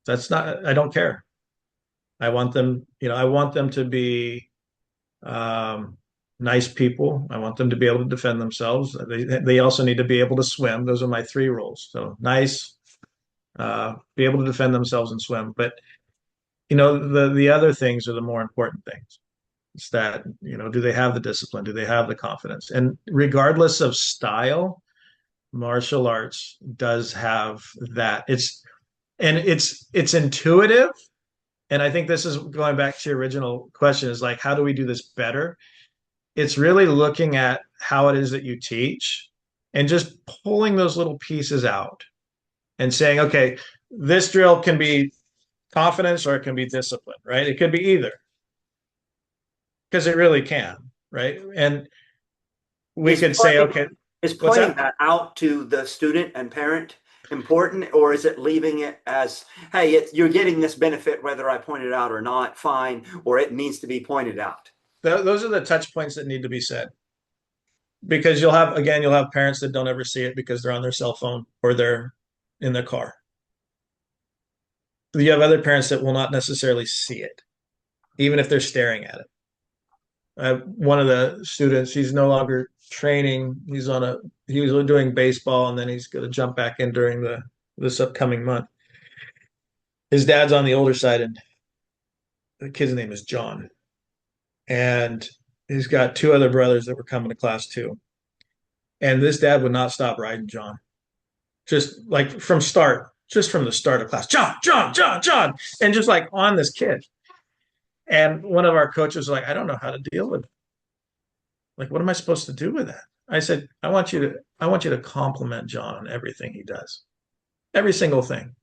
That's not, I don't care. I want them to be um, nice people. I want them to be able to defend themselves. They also need to be able to swim. Those are my three rules. So nice, be able to defend themselves and swim. But the other things are the more important things. It's that, do they have the discipline? Do they have the confidence? And regardless of style, martial arts does have that. It's intuitive. And I think this is going back to your original question is like, how do we do this better? It's really looking at how it is that you teach and just pulling those little pieces out and saying, okay, this drill can be confidence or it can be discipline, right? It could be either because it really can, right? And we Is could say, pointing okay, is what's pointing that? that out to the student and parent important, or is it leaving it as, hey, you're getting this benefit whether I point it out or not, fine, or it needs to be pointed out? Those are the touch points that need to be said because you'll have parents that don't ever see it because they're on their cell phone or they're in their car. You have other parents that will not necessarily see it, even if they're staring at it. One of the students, he's no longer training. He was doing baseball and then he's going to jump back in during this upcoming month. His dad's on the older side and the kid's name is John. And he's got two other brothers that were coming to class too. And this dad would not stop riding John. Just like just from the start of class, John, John, John, John, and just like on this kid. And one of our coaches was like, I don't know how to deal with it. Like, what am I supposed to do with that? I said, I want you to compliment John on everything he does. Every single thing.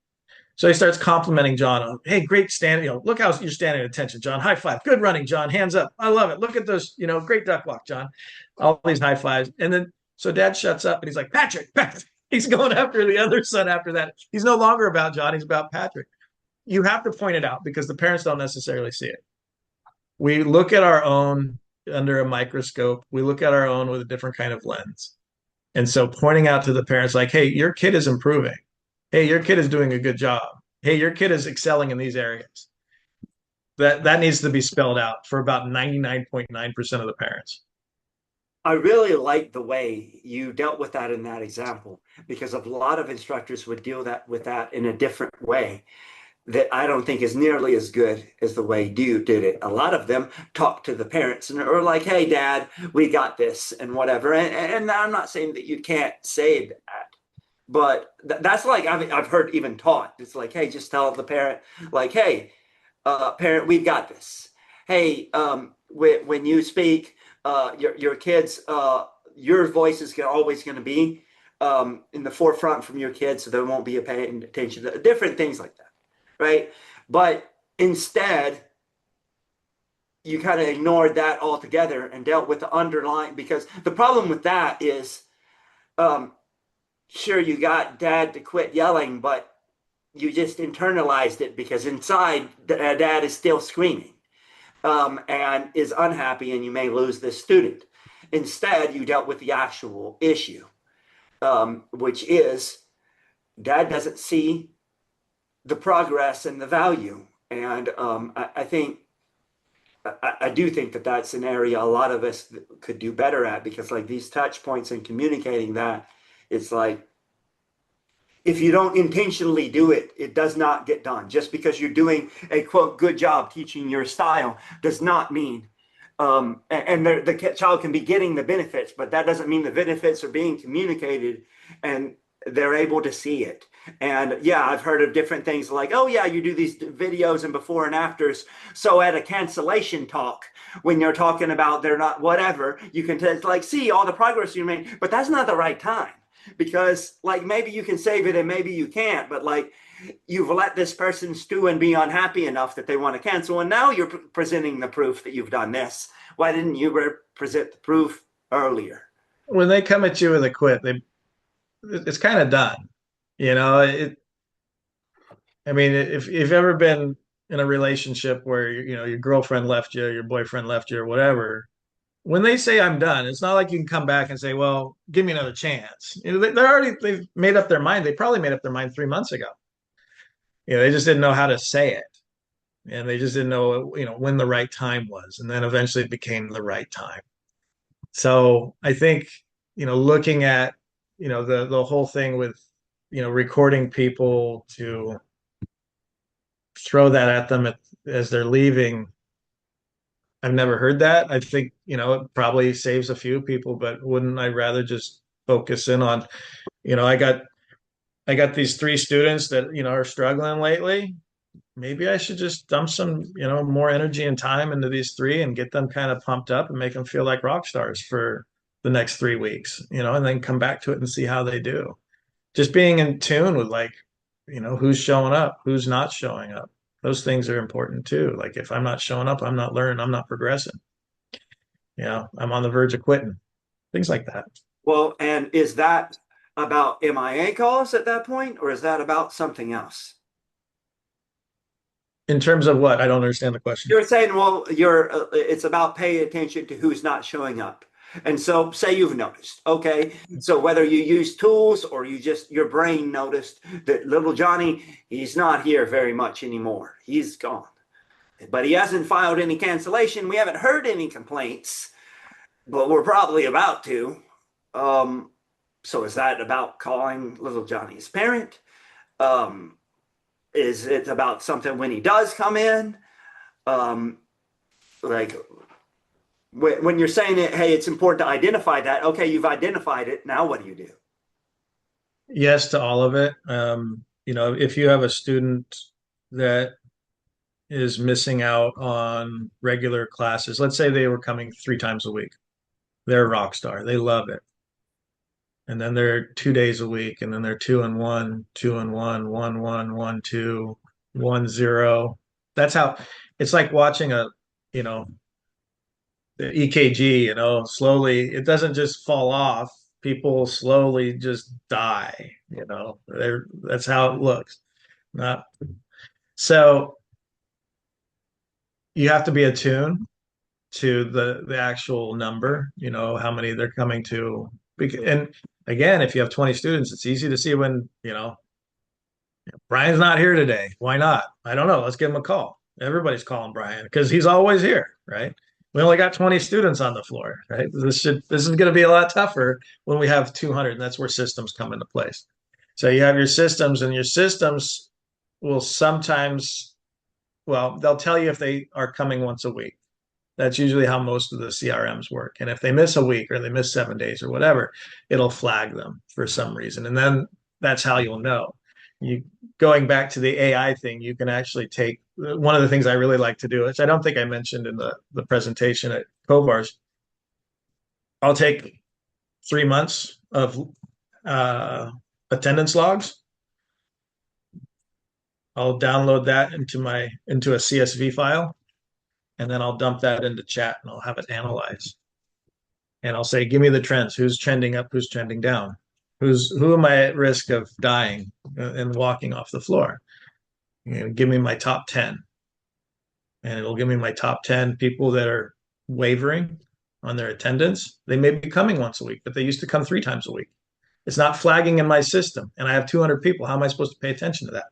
So he starts complimenting John. Hey, great stand. Look how you're standing at attention, John. High five. Good running, John. Hands up. I love it. Look at those, great duck walk, John. All these high fives. And then so dad shuts up and he's like, Patrick, Patrick. He's going after the other son after that. He's no longer about John. He's about Patrick. You have to point it out because the parents don't necessarily see it. We look at our own under a microscope. We look at our own with a different kind of lens. And so pointing out to the parents like, hey, your kid is improving. Hey, your kid is doing a good job. Hey, your kid is excelling in these areas. That needs to be spelled out for about 99.9% of the parents. I really like the way you dealt with that in that example because a lot of instructors would deal with that in a different way that I don't think is nearly as good as the way you did it. A lot of them talk to the parents and are like, hey, dad, we got this and whatever. And I'm not saying that you can't say that, but that's like I've heard even taught. It's like, hey, just tell the parent, like, hey, parent, we've got this. Hey, when you speak, your kids, your voice is always going to be in the forefront from your kids, so there won't be a paying attention to different things like that, right? But instead, you kind of ignored that altogether and dealt with the underlying, because the problem with that is, um, sure, you got dad to quit yelling, but you just internalized it because inside, dad is still screaming and is unhappy, and you may lose this student. Instead, you dealt with the actual issue, which is dad doesn't see the progress and the value. And I do think that that's an area a lot of us could do better at, because like these touch points and communicating that, it's like if you don't intentionally do it, it does not get done. Just because you're doing a quote good job teaching your style does not mean, and the child can be getting the benefits, but that doesn't mean the benefits are being communicated and they're able to see it. And yeah, I've heard of different things like, oh yeah, you do these videos and before and afters. So at a cancellation talk, when you're talking about they're not whatever, you can like see all the progress you made, but that's not the right time because like maybe you can save it and maybe you can't, but like you've let this person stew and be unhappy enough that they want to cancel, and now you're presenting the proof that you've done this. Why didn't you present the proof earlier? When they come at you with a quit, it's kind of done. You know, I mean, if you've ever been in a relationship where your girlfriend left you, your boyfriend left you, or whatever, when they say I'm done, it's not like you can come back and say, "Well, give me another chance." They've made up their mind. They probably made up their mind 3 months ago. They just didn't know how to say it, and they just didn't know when the right time was, and then eventually it became the right time. So I think looking at the whole thing with recording people to throw that at them as they're leaving. I've never heard that. I think, it probably saves a few people, but wouldn't I rather just focus in on, you know, I got I got these three students that, are struggling lately. Maybe I should just dump some, more energy and time into these three and get them kind of pumped up and make them feel like rock stars for the next 3 weeks, and then come back to it and see how they do. Just being in tune with like, who's showing up, who's not showing up. Those things are important too. Like if I'm not showing up, I'm not learning, I'm not progressing. I'm on the verge of quitting. Things like that. Well, and is that about MIA calls at that point, or is that about something else? In terms of what? I don't understand the question. You're saying, well, you're it's about paying attention to who's not showing up. And so, say you've noticed, okay, so whether you use tools or you just your brain noticed that little Johnny, he's not here very much anymore. He's gone. But he hasn't filed any cancellation. We haven't heard any complaints, but we're probably about to. Um, so is that about calling little Johnny's parent? Um, is it about something when he does come in? Um, like when you're saying it, hey, it's important to identify that. Okay, you've identified it. Now what do you do? Yes to all of it. If you have a student that is missing out on regular classes, let's say they were coming 3 times a week, they're a rock star. They love it. And then they're 2 days a week, and then they're 2 and 1, 2 and 1, 1, 1, 1, 2, 1, 0. That's how it's like watching you know, the EKG, slowly, it doesn't just fall off. People slowly just die, that's how it looks. Not so you have to be attuned to the actual number, how many they're coming to. And again, if you have 20 students, it's easy to see when, Brian's not here today. Why not? I don't know. Let's give him a call. Everybody's calling Brian because he's always here, right? We only got 20 students on the floor, right? This is going to be a lot tougher when we have 200, and that's where systems come into place. So you have your systems, and your systems will sometimes, well, they'll tell you if they are coming once a week. That's usually how most of the CRMs work. And if they miss a week or they miss 7 days or whatever, it'll flag them for some reason. And then that's how you'll know. You Going back to the AI thing, you can actually take one of the things I really like to do, which I don't think I mentioned in the presentation at Covars. I'll take 3 months of attendance logs. I'll download that into a CSV file, and then I'll dump that into chat and I'll have it analyzed. And I'll say, give me the trends. Who's trending up? Who's trending down? Who am I at risk of dying and walking off the floor? Give me my top 10. And it'll give me my top 10 people that are wavering on their attendance. They may be coming once a week, but they used to come 3 times a week. It's not flagging in my system. And I have 200 people. How am I supposed to pay attention to that?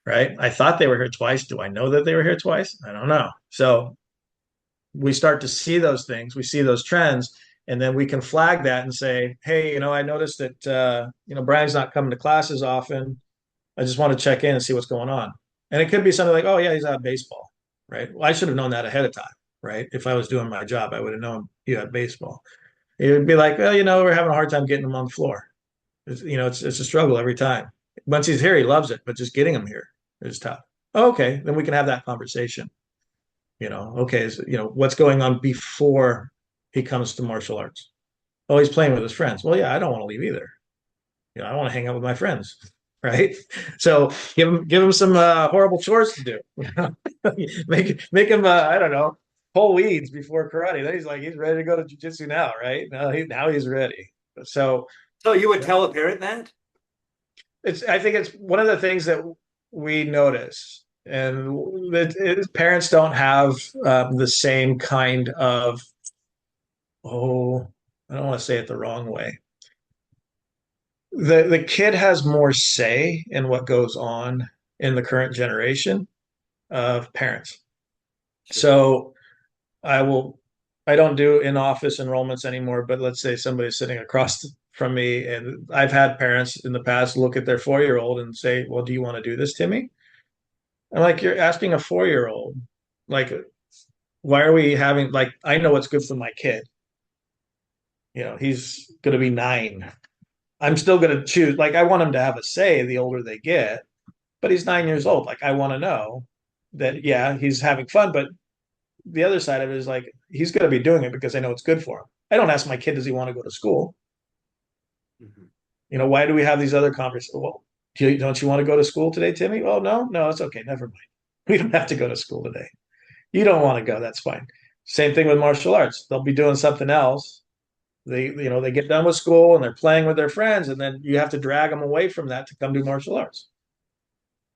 Right? I thought they were here twice. Do I know that they were here twice? I don't know. So we start to see those things, we see those trends, and then we can flag that and say, hey, I noticed that Brian's not coming to classes often. I just want to check in and see what's going on. And it could be something like, oh yeah, he's out of baseball, right? Well, I should have known that ahead of time, right? If I was doing my job, I would have known you had baseball. It would be like, well, we're having a hard time getting him on the floor. It's a struggle every time. Once he's here, he loves it, but just getting him here is tough. Oh, okay, then we can have that conversation. Okay, what's going on before he comes to martial arts? Oh, he's playing with his friends. Well, yeah, I don't want to leave either. I want to hang out with my friends, right? So give him some horrible chores to do. Make him I don't know, pull weeds before karate. Then he's ready to go to jujitsu now, right? Now he's ready. So So you would tell a parent that? it's I think it's one of the things that we notice, and parents don't have the same kind of, oh, I don't want to say it the wrong way. The kid has more say in what goes on in the current generation of parents. Sure. So I will I don't do in-office enrollments anymore, but let's say somebody's sitting across from me, and I've had parents in the past look at their 4-year-old and say, "Well, do you want to do this, Timmy?" I'm like, "You're asking a 4-year-old, like, why are we having, like, I know what's good for my kid. He's going to be 9. I'm still going to choose. Like, I want him to have a say the older they get, but he's 9 years old. Like, I want to know that, yeah, he's having fun, but the other side of it is like, he's going to be doing it because I know it's good for him. I don't ask my kid, does he want to go to school? Mhm. Why do we have these other conversations? Well, don't you want to go to school today, Timmy? Oh, no, no, it's okay. Never mind. We don't have to go to school today. You don't want to go. That's fine. Same thing with martial arts. They'll be doing something else. They get done with school and they're playing with their friends, and then you have to drag them away from that to come do martial arts.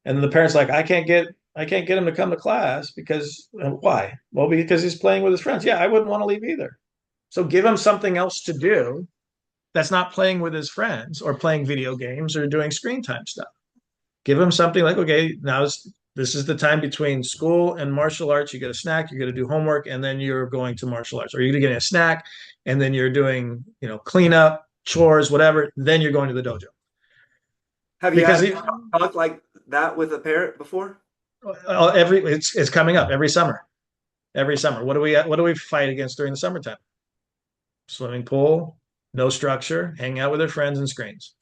And the parents like, I can't get him to come to class because why? Well, because he's playing with his friends. Yeah, I wouldn't want to leave either. So give him something else to do that's not playing with his friends or playing video games or doing screen time stuff. Give him something like, okay, this is the time between school and martial arts. You get a snack, you're going to do homework, and then you're going to martial arts. Or you're getting a snack, and then you're doing, cleanup, chores, whatever. Then you're going to the dojo. Have you Because had talk like that with a parent before? it's coming up every summer. Every summer. What do we fight against during the summertime? Swimming pool, no structure, hang out with their friends and screens.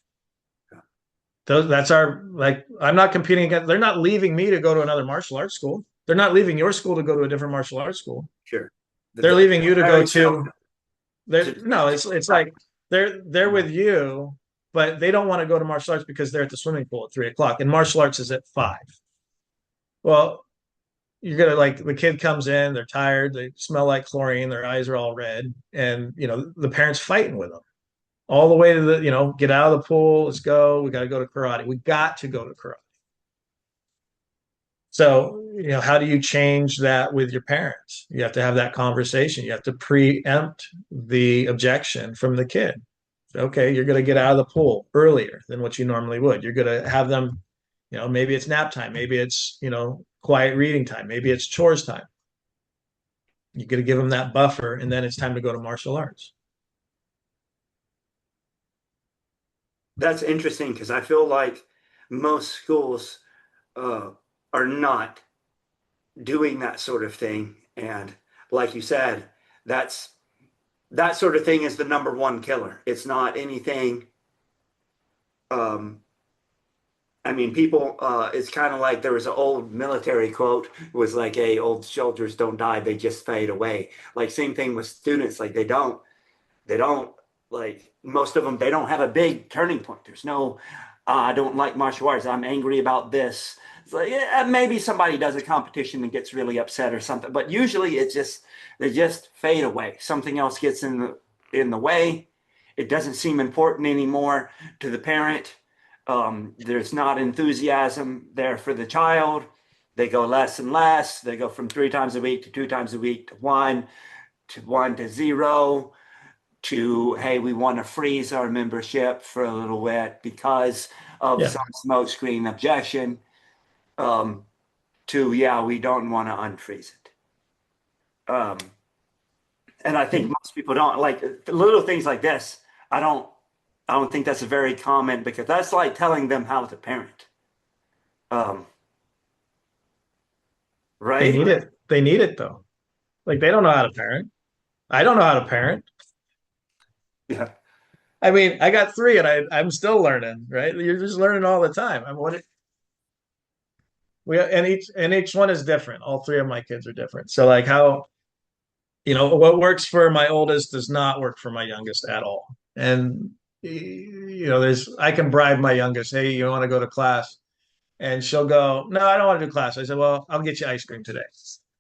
That's our, like, I'm not competing against, they're not leaving me to go to another martial arts school. They're not leaving your school to go to a different martial arts school. Sure. They're leaving you to go Very similar to there. to No, it's like they're with you, but they don't want to go to martial arts because they're at the swimming pool at 3 o'clock, and martial arts is at 5. Well, you're gonna, like, the kid comes in, they're tired, they smell like chlorine, their eyes are all red, and the parents fighting with them all the way to get out of the pool, let's go, we got to go to karate, we got to go to karate. So, how do you change that with your parents? You have to have that conversation. You have to preempt the objection from the kid. Okay, you're going to get out of the pool earlier than what you normally would. You're going to have them, maybe it's nap time, maybe it's, quiet reading time, maybe it's chores time. You're going to give them that buffer, and then it's time to go to martial arts. That's interesting because I feel like most schools uh, are not doing that sort of thing. And like you said, that's that sort of thing is the number one killer. It's not anything. Um, I mean, people. It's kind of like there was an old military quote. It was like, "Hey, old soldiers don't die; they just fade away." Like same thing with students. Like they don't like most of them. They don't have a big turning point. There's no. I don't like martial arts. I'm angry about this. It's like, yeah, maybe somebody does a competition and gets really upset or something, but usually it's just they just fade away. Something else gets in the way. It doesn't seem important anymore to the parent. There's not enthusiasm there for the child. They go less and less. They go from 3 times a week to 2 times a week to one to zero to, hey, we want to freeze our membership for a little bit because of Yeah. some smokescreen objection, um, to, yeah, we don't want to unfreeze it. Um, and I think most people don't like little things like this. I don't, I don't think that's a very common because that's like telling them how to parent. Um, They right? need it. They need it though. Like, they don't know how to parent. I don't know how to parent. Yeah. I mean, I got three and I'm still learning, right? You're just learning all the time. I mean, each one is different. All three of my kids are different. So like how, what works for my oldest does not work for my youngest at all. And I can bribe my youngest, hey, you want to go to class? And she'll go, no, I don't want to do class. I said, well, I'll get you ice cream today.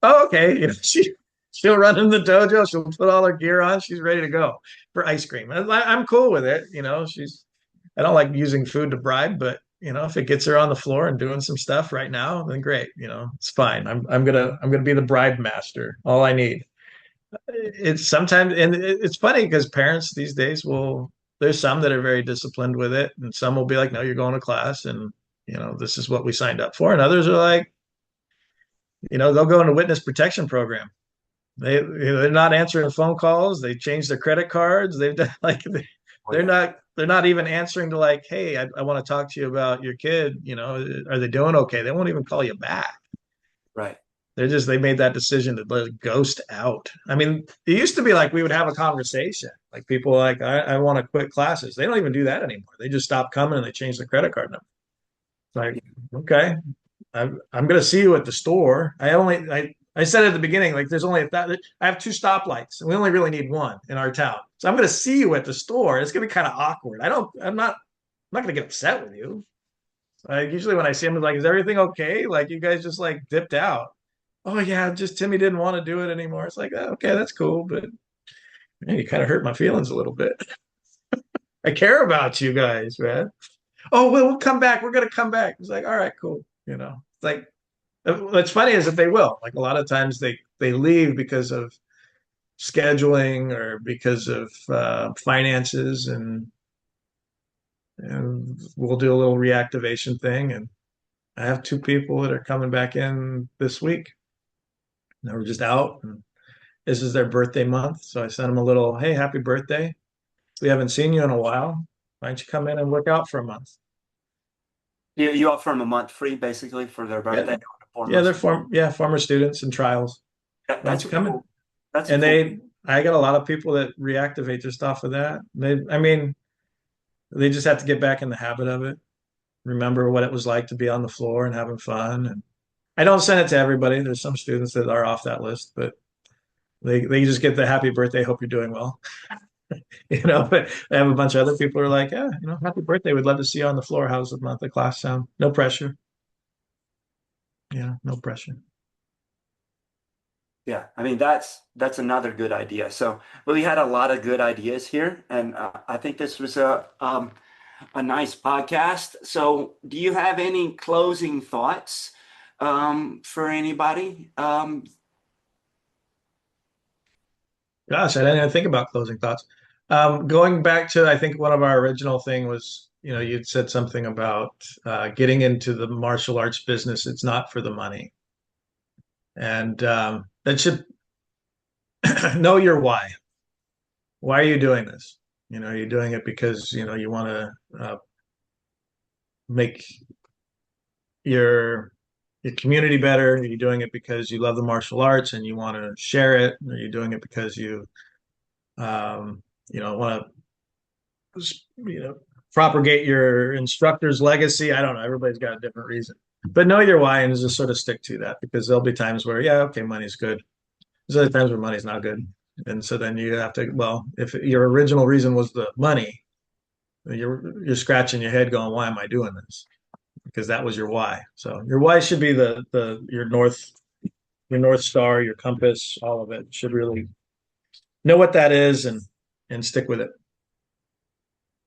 Oh, okay. She'll run in the dojo. She'll put all her gear on. She's ready to go for ice cream. And I'm cool with it. I don't like using food to bribe, but if it gets her on the floor and doing some stuff right now, then great. It's fine. I'm gonna be the bribe master. All I need. It's sometimes, and it's funny because parents these days there's some that are very disciplined with it, and some will be like, no, you're going to class, and this is what we signed up for. And others are like, they'll go into witness protection program. They're not answering phone calls. They changed their credit cards. They've done like Oh they're yeah, not even answering to like, hey, I want to talk to you about your kid. Are they doing okay? They won't even call you back. right. They made that decision to let ghost out. I mean, it used to be like we would have a conversation. Like people like, I want to quit classes. They don't even do that anymore. They just stop coming and they change the credit card number. It's like, okay, I'm going to see you at the store. I said at the beginning, like there's only that I have two stoplights and we only really need one in our town. So I'm going to see you at the store. It's going to be kind of awkward. I'm not going to get upset with you. Usually when I see them, I'm like, is everything okay? Like you guys just like dipped out. Oh yeah, just Timmy didn't want to do it anymore. It's like, oh, okay, that's cool, but man, you kind of hurt my feelings a little bit. I care about you guys, man. Oh, we'll come back. We're gonna come back. It's like, all right, cool. It's like what's funny is that they will. Like a lot of times they leave because of scheduling or because of finances, and we'll do a little reactivation thing. And I have two people that are coming back in this week. They were just out, and this is their birthday month, so I sent them a little, hey, happy birthday. We haven't seen you in a while. Why don't you come in and work out for a month? You offer them a month free basically for their Yeah, birthday or the yeah, foremost. former students and trials. Why don't That's you a come in? cool. That's a And cool. I got a lot of people that reactivate just off of that. I mean, they just have to get back in the habit of it. Remember what it was like to be on the floor and having fun. And I don't send it to everybody. There's some students that are off that list, but they just get the happy birthday. Hope you're doing well. But I have a bunch of other people who are like, yeah, happy birthday. We'd love to see you on the floor. How's the monthly class sound? No pressure. Yeah, no pressure. Yeah, I mean that's another good idea. So we had a lot of good ideas here, and I think this was a nice podcast. So do you have any closing thoughts for anybody? Gosh, I didn't even think about closing thoughts. Going back to, I think one of our original thing was, you'd said something about getting into the martial arts business. It's not for the money, and that should know your why. Why are you doing this? You're doing it because you want to make your your community better. Are you doing it because you love the martial arts and you want to share it? Are you doing it because um, want to propagate your instructor's legacy? I don't know. Everybody's got a different reason, but know your why and just sort of stick to that, because there'll be times where, yeah, okay, money's good. There's other times where money's not good, and so then you have to. Well, if your original reason was the money, you're scratching your head going, why am I doing this? Because that was your why. So your why should be the your north star, your compass, all of it should really know what that is and stick with it.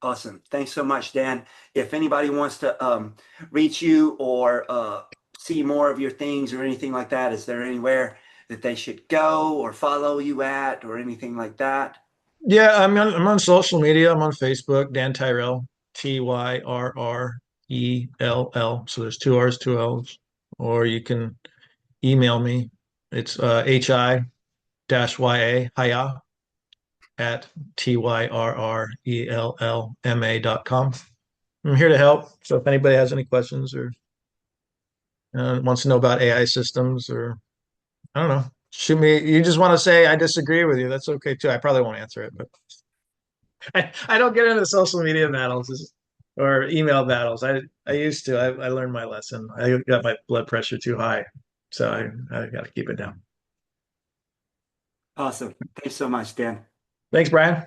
Awesome. Thanks so much, Dan. If anybody wants to reach you or see more of your things or anything like that, is there anywhere that they should go or follow you at or anything like that? Yeah, I'm on social media. I'm on Facebook, Dan Tyrrell, Tyrrell. So there's two R's, two L's. Or you can email me. It's HI-YA, Haya, at TYRRELLMA.com. I'm here to help. So if anybody has any questions or wants to know about AI systems, or I don't know, shoot me. You just want to say I disagree with you. That's okay too. I probably won't answer it, but I don't get into social media battles or email battles. I used to. I learned my lesson. I got my blood pressure too high, so I got to keep it down. Awesome. Thanks so much, Dan. Thanks, Brian.